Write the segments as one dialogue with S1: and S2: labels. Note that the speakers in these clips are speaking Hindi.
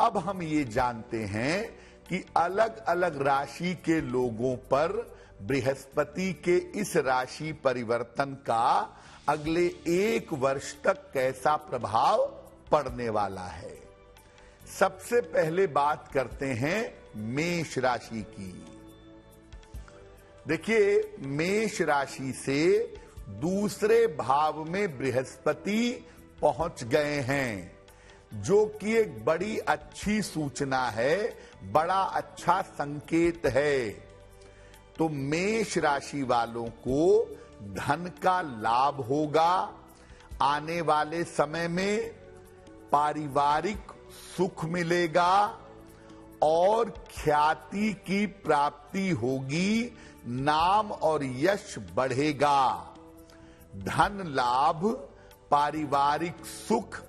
S1: अब हम ये जानते हैं कि अलग अलग राशि के लोगों पर बृहस्पति के इस राशि परिवर्तन का अगले 1 वर्ष तक कैसा प्रभाव पड़ने वाला है। सबसे पहले बात करते हैं मेष राशि की। देखिए, मेष राशि से दूसरे भाव में बृहस्पति पहुंच गए हैं, जो कि एक बड़ी अच्छी सूचना है, बड़ा अच्छा संकेत है। तो मेष राशि वालों को धन का लाभ होगा। आने वाले समय में पारिवारिक सुख मिलेगा और ख्याति की प्राप्ति होगी, नाम और यश बढ़ेगा। धन लाभ, पारिवारिक सुख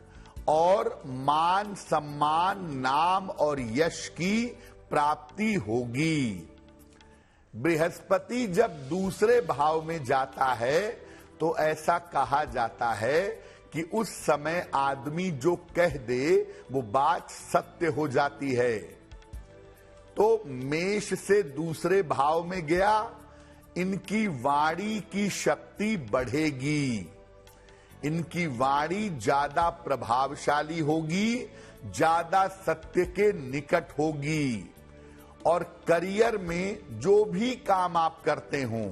S1: और मान सम्मान, नाम और यश की प्राप्ति होगी। बृहस्पति जब दूसरे भाव में जाता है तो ऐसा कहा जाता है कि उस समय आदमी जो कह दे वो बात सत्य हो जाती है। तो मेष से दूसरे भाव में गया, इनकी वाणी की शक्ति बढ़ेगी, इनकी वाणी ज्यादा प्रभावशाली होगी, ज्यादा सत्य के निकट होगी। और करियर में जो भी काम आप करते हों,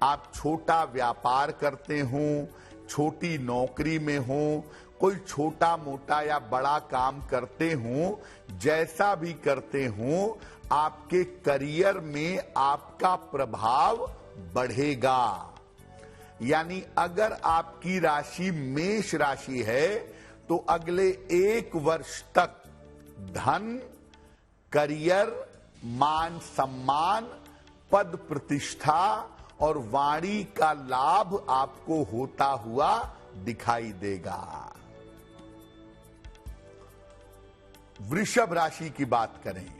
S1: आप छोटा व्यापार करते हों, छोटी नौकरी में हो, कोई छोटा मोटा या बड़ा काम करते हों, जैसा भी करते हों, आपके करियर में आपका प्रभाव बढ़ेगा। यानी अगर आपकी राशि मेष राशि है तो अगले 1 वर्ष तक धन, करियर, मान सम्मान, पद प्रतिष्ठा और वाणी का लाभ आपको होता हुआ दिखाई देगा। वृषभ राशि की बात करें।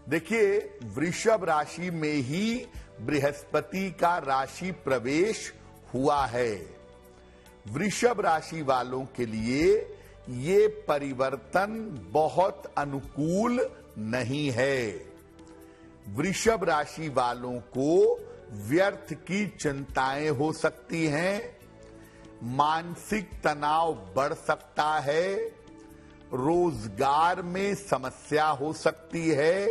S1: देखिए, वृषभ राशि में ही बृहस्पति का राशि प्रवेश हुआ है। वृषभ राशि वालों के लिए ये परिवर्तन बहुत अनुकूल नहीं है। वृषभ राशि वालों को व्यर्थ की चिंताएं हो सकती हैं, मानसिक तनाव बढ़ सकता है, रोजगार में समस्या हो सकती है,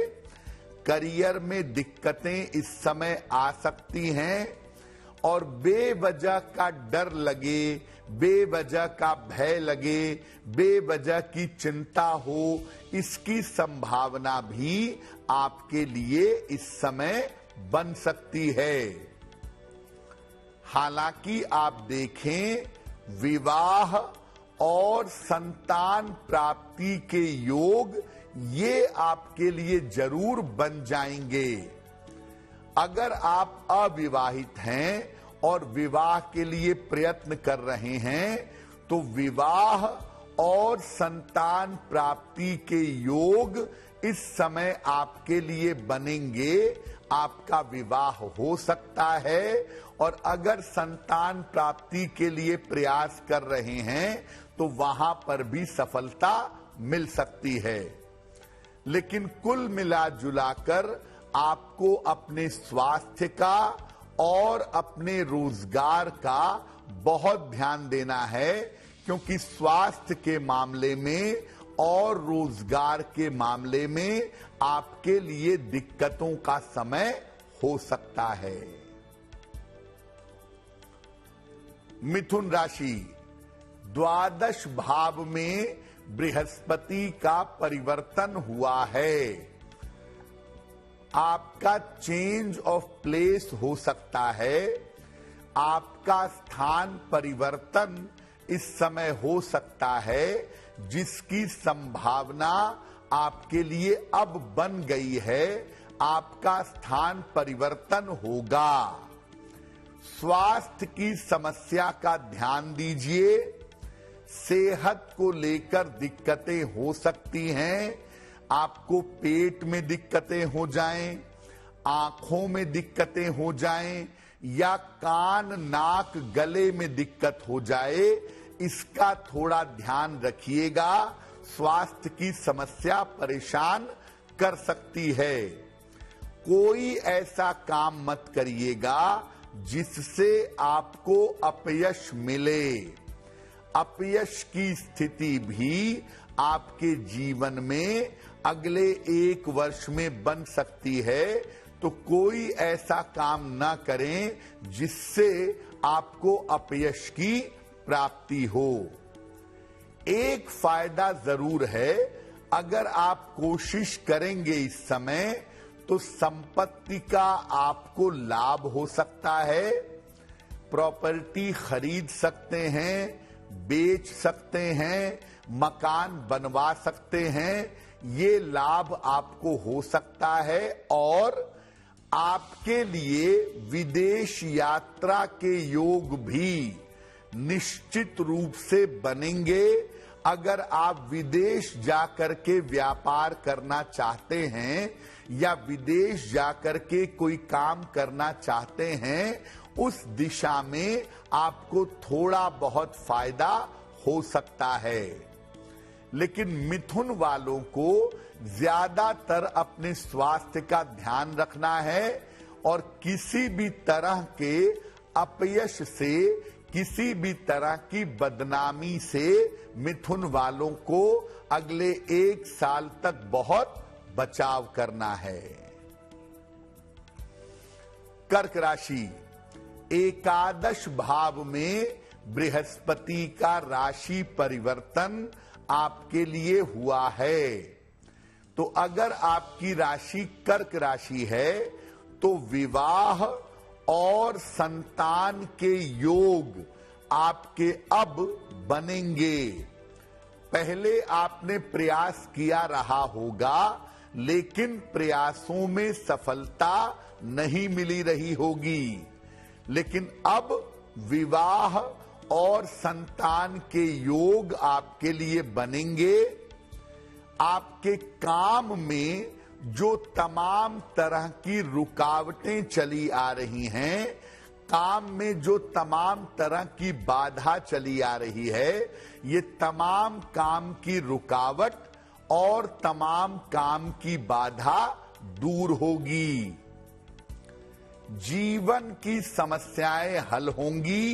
S1: करियर में दिक्कतें इस समय आ सकती हैं और बेवजह का डर लगे, बेवजह का भय लगे, बेवजह की चिंता हो, इसकी संभावना भी आपके लिए इस समय बन सकती है। हालांकि आप देखें, विवाह और संतान प्राप्ति के योग ये आपके लिए जरूर बन जाएंगे। अगर आप अविवाहित हैं और विवाह के लिए प्रयत्न कर रहे हैं तो विवाह और संतान प्राप्ति के योग इस समय आपके लिए बनेंगे। आपका विवाह हो सकता है और अगर संतान प्राप्ति के लिए प्रयास कर रहे हैं तो वहां पर भी सफलता मिल सकती है। लेकिन कुल मिला जुलाकर आपको अपने स्वास्थ्य का और अपने रोजगार का बहुत ध्यान देना है, क्योंकि स्वास्थ्य के मामले में और रोजगार के मामले में आपके लिए दिक्कतों का समय हो सकता है। मिथुन राशि, द्वादश भाव में बृहस्पति का परिवर्तन हुआ है। आपका चेंज ऑफ प्लेस हो सकता है, आपका स्थान परिवर्तन इस समय हो सकता है, जिसकी संभावना आपके लिए अब बन गई है। आपका स्थान परिवर्तन होगा। स्वास्थ्य की समस्या का ध्यान दीजिए। सेहत को लेकर दिक्कतें हो सकती हैं। आपको पेट में दिक्कतें हो जाएं, आंखों में दिक्कतें हो जाएं या कान, नाक, गले में दिक्कत हो जाए, इसका थोड़ा ध्यान रखिएगा। स्वास्थ्य की समस्या परेशान कर सकती है। कोई ऐसा काम मत करिएगा जिससे आपको अपयश मिले। अपयश की स्थिति भी आपके जीवन में अगले 1 वर्ष में बन सकती है, तो कोई ऐसा काम ना करें जिससे आपको अपयश की प्राप्ति हो। एक फायदा जरूर है, अगर आप कोशिश करेंगे इस समय तो संपत्ति का आपको लाभ हो सकता है। प्रॉपर्टी खरीद सकते हैं, बेच सकते हैं, मकान बनवा सकते हैं, ये लाभ आपको हो सकता है। और आपके लिए विदेश यात्रा के योग भी निश्चित रूप से बनेंगे। अगर आप विदेश जाकर के व्यापार करना चाहते हैं या विदेश जाकर के कोई काम करना चाहते हैं, उस दिशा में आपको थोड़ा बहुत फायदा हो सकता है। लेकिन मिथुन वालों को ज्यादातर अपने स्वास्थ्य का ध्यान रखना है और किसी भी तरह के अपयश से, किसी भी तरह की बदनामी से मिथुन वालों को अगले 1 साल तक बहुत बचाव करना है। कर्क राशि, एकादश भाव में बृहस्पति का राशि परिवर्तन आपके लिए हुआ है। तो अगर आपकी राशि कर्क राशि है तो विवाह और संतान के योग आपके अब बनेंगे। पहले आपने प्रयास किया रहा होगा, लेकिन प्रयासों में सफलता नहीं मिली रही होगी। लेकिन अब विवाह और संतान के योग आपके लिए बनेंगे। आपके काम में जो तमाम तरह की रुकावटें चली आ रही हैं, काम में जो तमाम तरह की बाधा चली आ रही है, ये तमाम काम की रुकावट और तमाम काम की बाधा दूर होगी। जीवन की समस्याएं हल होंगी।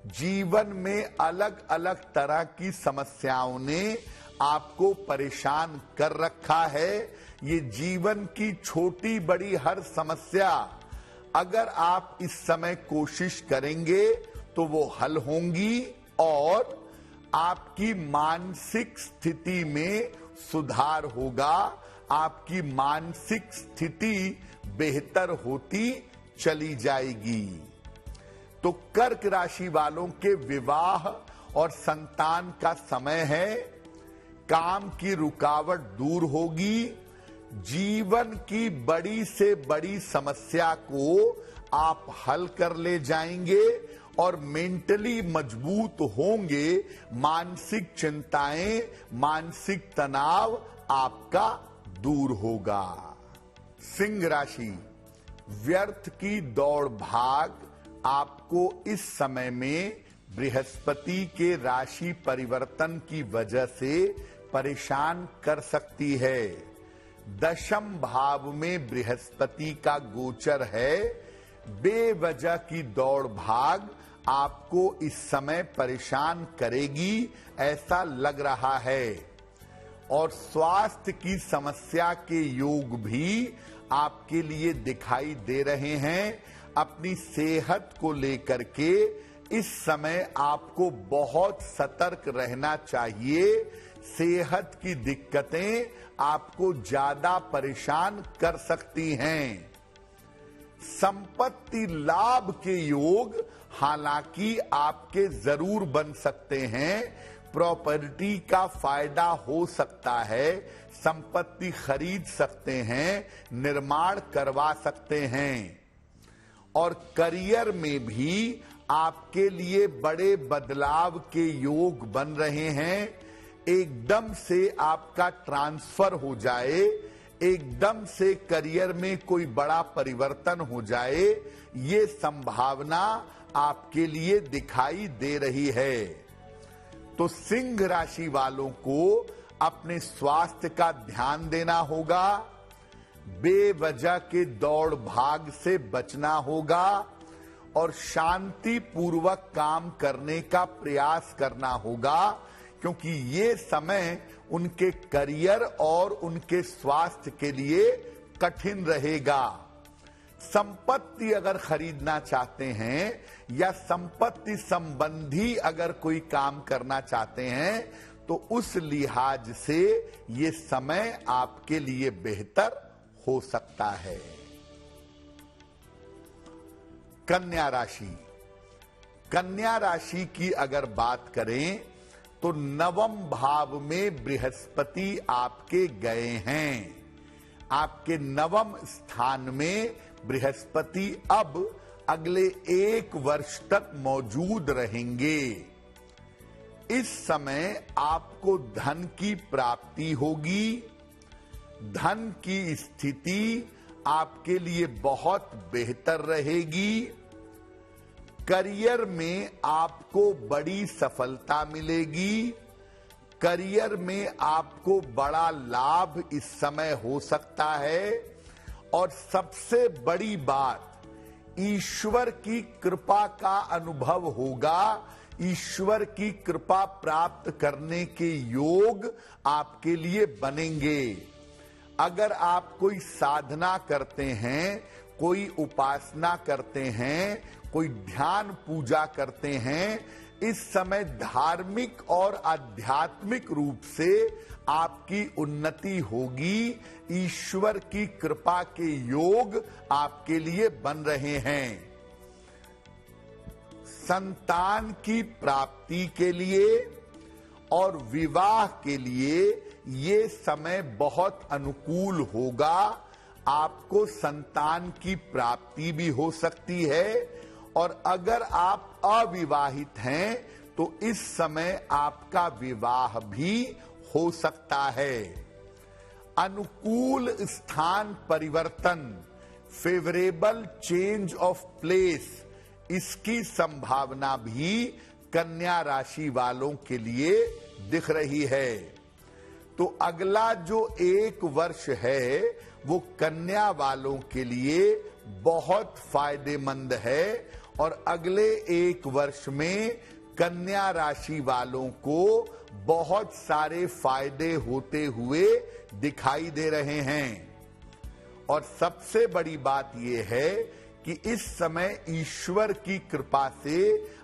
S1: जीवन में अलग अलग तरह की समस्याओं ने आपको परेशान कर रखा है। ये जीवन की छोटी बड़ी हर समस्या अगर आप इस समय कोशिश करेंगे तो वो हल होंगी और आपकी मानसिक स्थिति में सुधार होगा। आपकी मानसिक स्थिति बेहतर होती चली जाएगी। तो कर्क राशि वालों के विवाह और संतान का समय है। काम की रुकावट दूर होगी। जीवन की बड़ी से बड़ी समस्या को आप हल कर ले जाएंगे और मेंटली मजबूत होंगे। मानसिक चिंताएं, मानसिक तनाव आपका दूर होगा। सिंह राशि, व्यर्थ की दौड़ भाग आपको इस समय में बृहस्पति के राशि परिवर्तन की वजह से परेशान कर सकती है। दशम भाव में बृहस्पति का गोचर है। बेवजह की दौड़ भाग आपको इस समय परेशान करेगी, ऐसा लग रहा है। और स्वास्थ्य की समस्या के योग भी आपके लिए दिखाई दे रहे हैं। अपनी सेहत को लेकर के इस समय आपको बहुत सतर्क रहना चाहिए। सेहत की दिक्कतें आपको ज्यादा परेशान कर सकती हैं। संपत्ति लाभ के योग हालांकि आपके जरूर बन सकते हैं। प्रॉपर्टी का फायदा हो सकता है, संपत्ति खरीद सकते हैं, निर्माण करवा सकते हैं। और करियर में भी आपके लिए बड़े बदलाव के योग बन रहे हैं। एकदम से आपका ट्रांसफर हो जाए, एकदम से करियर में कोई बड़ा परिवर्तन हो जाए, ये संभावना आपके लिए दिखाई दे रही है। तो सिंह राशि वालों को अपने स्वास्थ्य का ध्यान देना होगा, बेवजह के दौड़ भाग से बचना होगा और शांति पूर्वक काम करने का प्रयास करना होगा, क्योंकि ये समय उनके करियर और उनके स्वास्थ्य के लिए कठिन रहेगा। संपत्ति अगर खरीदना चाहते हैं या संपत्ति संबंधी अगर कोई काम करना चाहते हैं तो उस लिहाज से ये समय आपके लिए बेहतर हो सकता है। कन्या राशि, कन्या राशि की अगर बात करें तो नवम भाव में बृहस्पति आपके गए हैं। आपके नवम स्थान में बृहस्पति अब अगले 1 वर्ष तक मौजूद रहेंगे। इस समय आपको धन की प्राप्ति होगी। धन की स्थिति आपके लिए बहुत बेहतर रहेगी। करियर में आपको बड़ी सफलता मिलेगी। करियर में आपको बड़ा लाभ इस समय हो सकता है। और सबसे बड़ी बात, ईश्वर की कृपा का अनुभव होगा। ईश्वर की कृपा प्राप्त करने के योग आपके लिए बनेंगे। अगर आप कोई साधना करते हैं, कोई उपासना करते हैं, कोई ध्यान पूजा करते हैं, इस समय धार्मिक और आध्यात्मिक रूप से आपकी उन्नति होगी। ईश्वर की कृपा के योग आपके लिए बन रहे हैं। संतान की प्राप्ति के लिए और विवाह के लिए ये समय बहुत अनुकूल होगा। आपको संतान की प्राप्ति भी हो सकती है और अगर आप अविवाहित हैं तो इस समय आपका विवाह भी हो सकता है। अनुकूल स्थान परिवर्तन, फेवरेबल चेंज ऑफ प्लेस, इसकी संभावना भी कन्या राशि वालों के लिए दिख रही है। तो अगला जो 1 वर्ष है वो कन्या वालों के लिए बहुत फायदेमंद है और अगले 1 वर्ष में कन्या राशि वालों को बहुत सारे फायदे होते हुए दिखाई दे रहे हैं। और सबसे बड़ी बात यह है कि इस समय ईश्वर की कृपा से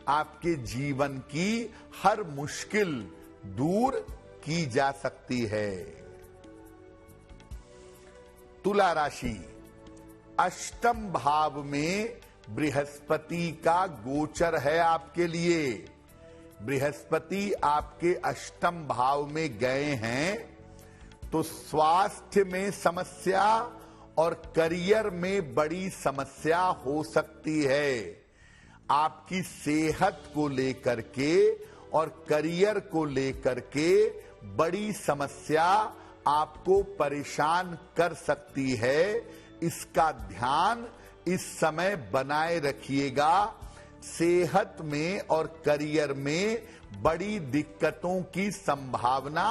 S1: आपके जीवन की हर मुश्किल दूर की जा सकती है। तुला राशि, अष्टम भाव में बृहस्पति का गोचर है आपके लिए। बृहस्पति आपके अष्टम भाव में गए हैं तो स्वास्थ्य में समस्या और करियर में बड़ी समस्या हो सकती है। आपकी सेहत को लेकर के और करियर को लेकर के बड़ी समस्या आपको परेशान कर सकती है। इसका ध्यान इस समय बनाए रखिएगा। सेहत में और करियर में बड़ी दिक्कतों की संभावना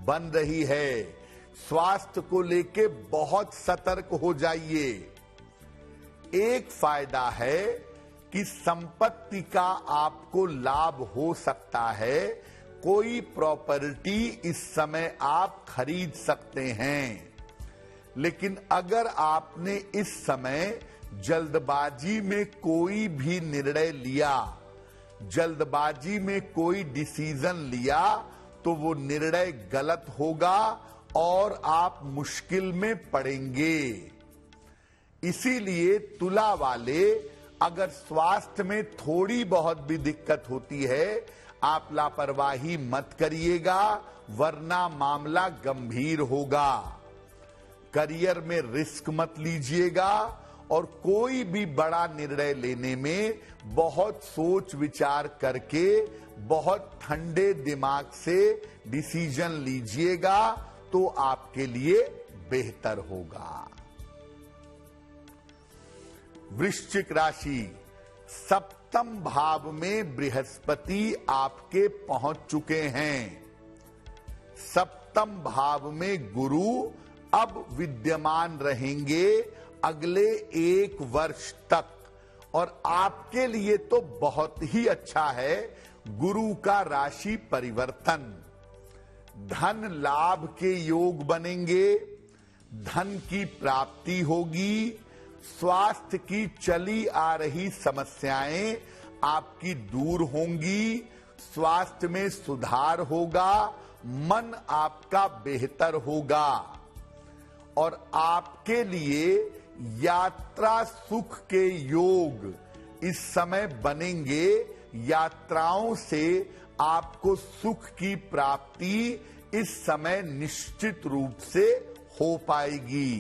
S1: बन रही है। स्वास्थ्य को लेके बहुत सतर्क हो जाइए। एक फायदा है कि संपत्ति का आपको लाभ हो सकता है। कोई प्रॉपर्टी इस समय आप खरीद सकते हैं। लेकिन अगर आपने इस समय जल्दबाजी में कोई भी निर्णय लिया, जल्दबाजी में कोई डिसीजन लिया, तो वो निर्णय गलत होगा और आप मुश्किल में पड़ेंगे। इसीलिए तुला वाले अगर स्वास्थ्य में थोड़ी बहुत भी दिक्कत होती है, आप लापरवाही मत करिएगा, वरना मामला गंभीर होगा। करियर में रिस्क मत लीजिएगा और कोई भी बड़ा निर्णय लेने में बहुत सोच विचार करके बहुत ठंडे दिमाग से डिसीजन लीजिएगा तो आपके लिए बेहतर होगा। वृश्चिक राशि, सप्तम भाव में बृहस्पति आपके पहुंच चुके हैं। सप्तम सप्तम भाव में गुरु अब विद्यमान रहेंगे अगले 1 वर्ष तक, और आपके लिए तो बहुत ही अच्छा है गुरु का राशि परिवर्तन। धन लाभ के योग बनेंगे, धन की प्राप्ति होगी, स्वास्थ्य की चली आ रही समस्याएं आपकी दूर होंगी, स्वास्थ्य में सुधार होगा, मन आपका बेहतर होगा, और आपके लिए यात्रा सुख के योग इस समय बनेंगे। यात्राओं से आपको सुख की प्राप्ति इस समय निश्चित रूप से हो पाएगी।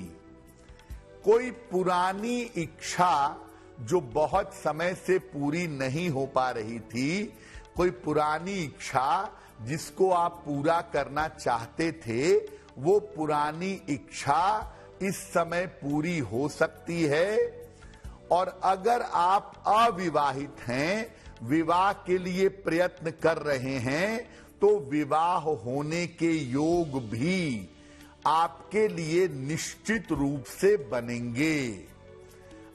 S1: कोई पुरानी इच्छा जो बहुत समय से पूरी नहीं हो पा रही थी, कोई पुरानी इच्छा जिसको आप पूरा करना चाहते थे, वो पुरानी इच्छा इस समय पूरी हो सकती है। और अगर आप अविवाहित हैं, विवाह के लिए प्रयत्न कर रहे हैं, तो विवाह होने के योग भी आपके लिए निश्चित रूप से बनेंगे।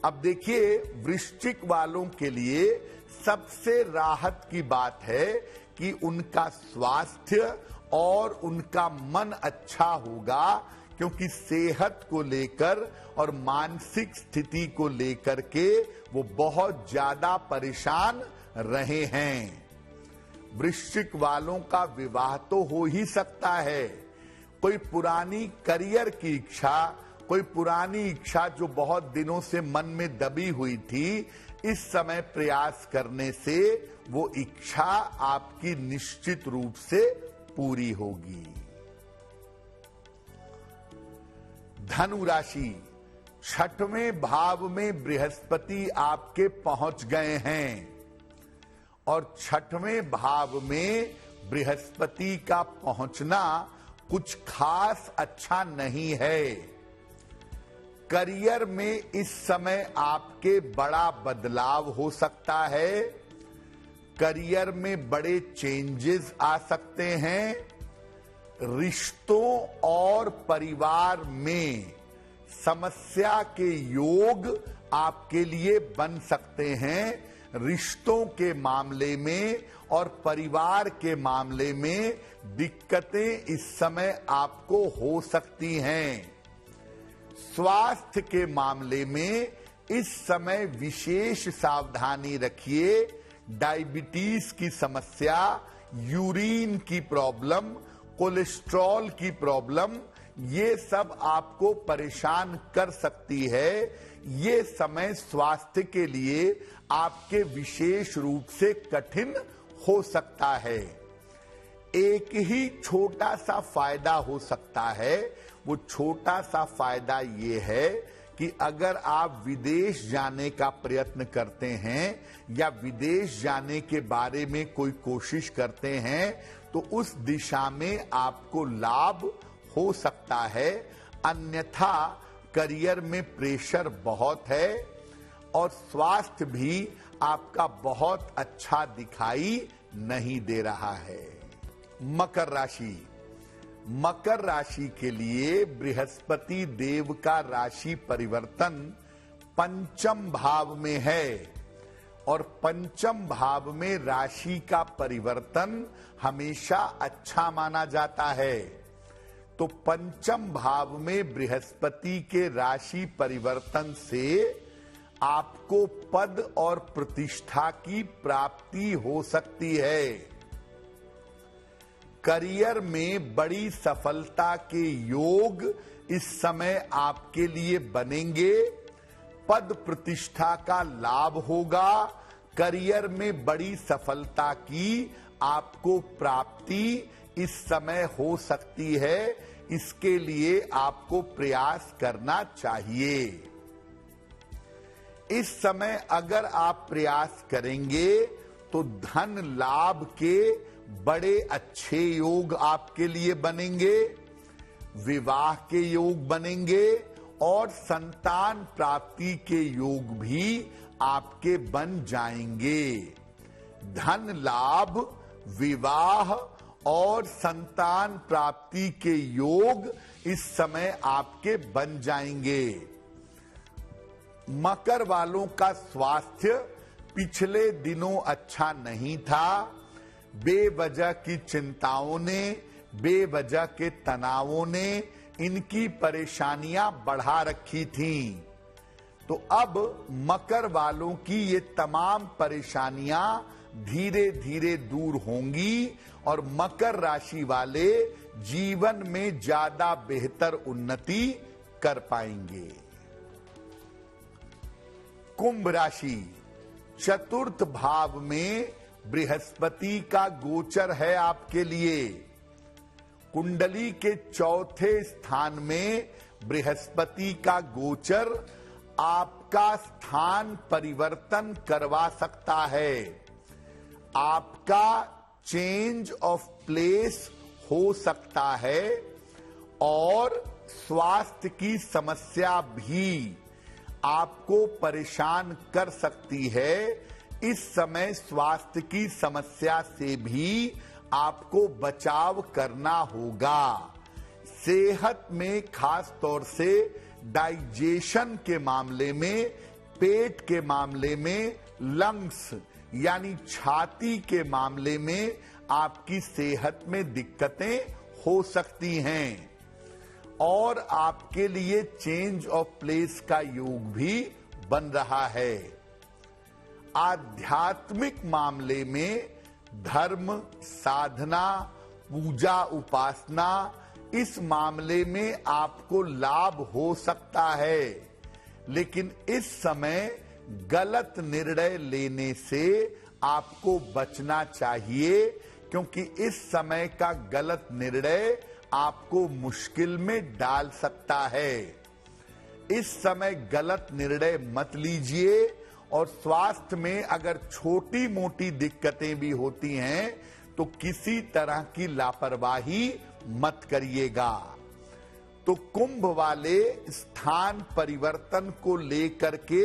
S1: अब देखिए, वृश्चिक वालों के लिए सबसे राहत की बात है कि उनका स्वास्थ्य और उनका मन अच्छा होगा, क्योंकि सेहत को लेकर और मानसिक स्थिति को लेकर के वो बहुत ज्यादा परेशान रहे हैं। वृश्चिक वालों का विवाह तो हो ही सकता है। कोई पुरानी करियर की इच्छा, कोई पुरानी इच्छा जो बहुत दिनों से मन में दबी हुई थी, इस समय प्रयास करने से वो इच्छा आपकी निश्चित रूप से पूरी होगी। धनु राशि, 6वें भाव में बृहस्पति आपके पहुंच गए हैं, और 6वें भाव में बृहस्पति का पहुंचना कुछ खास अच्छा नहीं है। करियर में इस समय आपके बड़ा बदलाव हो सकता है, करियर में बड़े चेंजेस आ सकते हैं, रिश्तों और परिवार में समस्या के योग आपके लिए बन सकते हैं। रिश्तों के मामले में और परिवार के मामले में दिक्कतें इस समय आपको हो सकती हैं। स्वास्थ्य के मामले में इस समय विशेष सावधानी रखिए। डायबिटीज की समस्या, यूरिन की प्रॉब्लम, कोलेस्ट्रॉल की प्रॉब्लम, ये सब आपको परेशान कर सकती है। ये समय स्वास्थ्य के लिए आपके विशेष रूप से कठिन हो सकता है। एक ही छोटा सा फायदा हो सकता है, वो छोटा सा फायदा ये है कि अगर आप विदेश जाने का प्रयत्न करते हैं या विदेश जाने के बारे में कोई कोशिश करते हैं, तो उस दिशा में आपको लाभ हो सकता है। अन्यथा करियर में प्रेशर बहुत है और स्वास्थ्य भी आपका बहुत अच्छा दिखाई नहीं दे रहा है। मकर राशि, मकर राशि के लिए बृहस्पति देव का राशि परिवर्तन पंचम भाव में है, और पंचम भाव में राशि का परिवर्तन हमेशा अच्छा माना जाता है। तो पंचम भाव में बृहस्पति के राशि परिवर्तन से आपको पद और प्रतिष्ठा की प्राप्ति हो सकती है। करियर में बड़ी सफलता के योग इस समय आपके लिए बनेंगे। पद प्रतिष्ठा का लाभ होगा। करियर में बड़ी सफलता की आपको प्राप्ति इस समय हो सकती है। इसके लिए आपको प्रयास करना चाहिए। इस समय अगर आप प्रयास करेंगे तो धन लाभ के बड़े अच्छे योग आपके लिए बनेंगे, विवाह के योग बनेंगे और संतान प्राप्ति के योग भी आपके बन जाएंगे। धन लाभ, विवाह और संतान प्राप्ति के योग इस समय आपके बन जाएंगे। मकर वालों का स्वास्थ्य पिछले दिनों अच्छा नहीं था। बेवजह की चिंताओं ने, बेवजह के तनावों ने इनकी परेशानियां बढ़ा रखी थीं। तो अब मकर वालों की ये तमाम परेशानियां धीरे धीरे दूर होंगी और मकर राशि वाले जीवन में ज्यादा बेहतर उन्नति कर पाएंगे। कुंभ राशि, चतुर्थ भाव में बृहस्पति का गोचर है आपके लिए। कुंडली के चौथे स्थान में बृहस्पति का गोचर आपका स्थान परिवर्तन करवा सकता है। आपका चेंज ऑफ प्लेस हो सकता है और स्वास्थ्य की समस्या भी आपको परेशान कर सकती है। इस समय स्वास्थ्य की समस्या से भी आपको बचाव करना होगा। सेहत में खास तौर से डाइजेशन के मामले में, पेट के मामले में, लंग्स यानी छाती के मामले में आपकी सेहत में दिक्कतें हो सकती हैं और आपके लिए चेंज ऑफ प्लेस का योग भी बन रहा है। आध्यात्मिक मामले में धर्म, साधना, पूजा, उपासना, इस मामले में आपको लाभ हो सकता है, लेकिन इस समय गलत निर्णय लेने से आपको बचना चाहिए, क्योंकि इस समय का गलत निर्णय आपको मुश्किल में डाल सकता है। इस समय गलत निर्णय मत लीजिए और स्वास्थ्य में अगर छोटी मोटी दिक्कतें भी होती हैं तो किसी तरह की लापरवाही मत करिएगा। तो कुंभ वाले स्थान परिवर्तन को लेकर के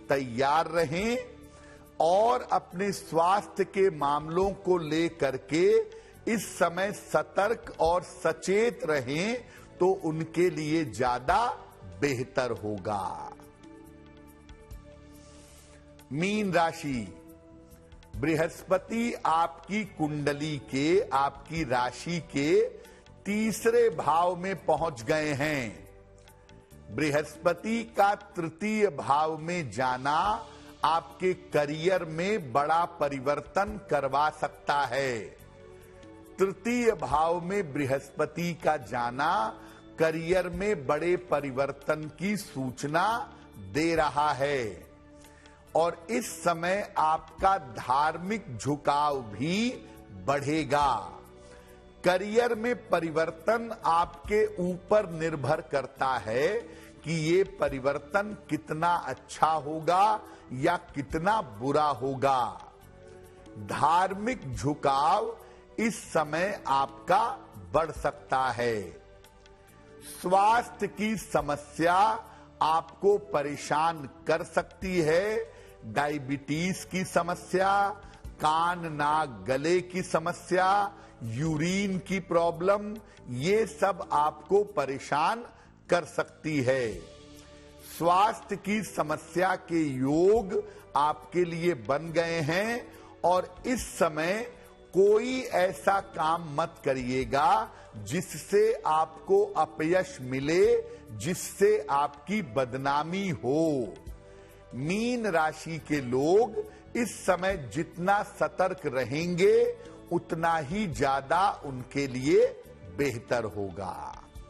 S1: तैयार रहें और अपने स्वास्थ्य के मामलों को लेकर के इस समय सतर्क और सचेत रहें तो उनके लिए ज्यादा बेहतर होगा। मीन राशि, बृहस्पति आपकी कुंडली के, आपकी राशि के तीसरे भाव में पहुंच गए हैं। बृहस्पति का तृतीय भाव में जाना आपके करियर में बड़ा परिवर्तन करवा सकता है। तृतीय भाव में बृहस्पति का जाना करियर में बड़े परिवर्तन की सूचना दे रहा है और इस समय आपका धार्मिक झुकाव भी बढ़ेगा। करियर में परिवर्तन आपके ऊपर निर्भर करता है कि ये परिवर्तन कितना अच्छा होगा या कितना बुरा होगा। धार्मिक झुकाव इस समय आपका बढ़ सकता है। स्वास्थ्य की समस्या आपको परेशान कर सकती है। डायबिटीज की समस्या, कान नाक गले की समस्या, यूरिन की प्रॉब्लम, ये सब आपको परेशान कर सकती है। स्वास्थ्य की समस्या के योग आपके लिए बन गए हैं और इस समय कोई ऐसा काम मत करिएगा जिससे आपको अपयश मिले, जिससे आपकी बदनामी हो। मीन राशि के लोग इस समय जितना सतर्क रहेंगे उतना ही ज्यादा उनके लिए बेहतर होगा।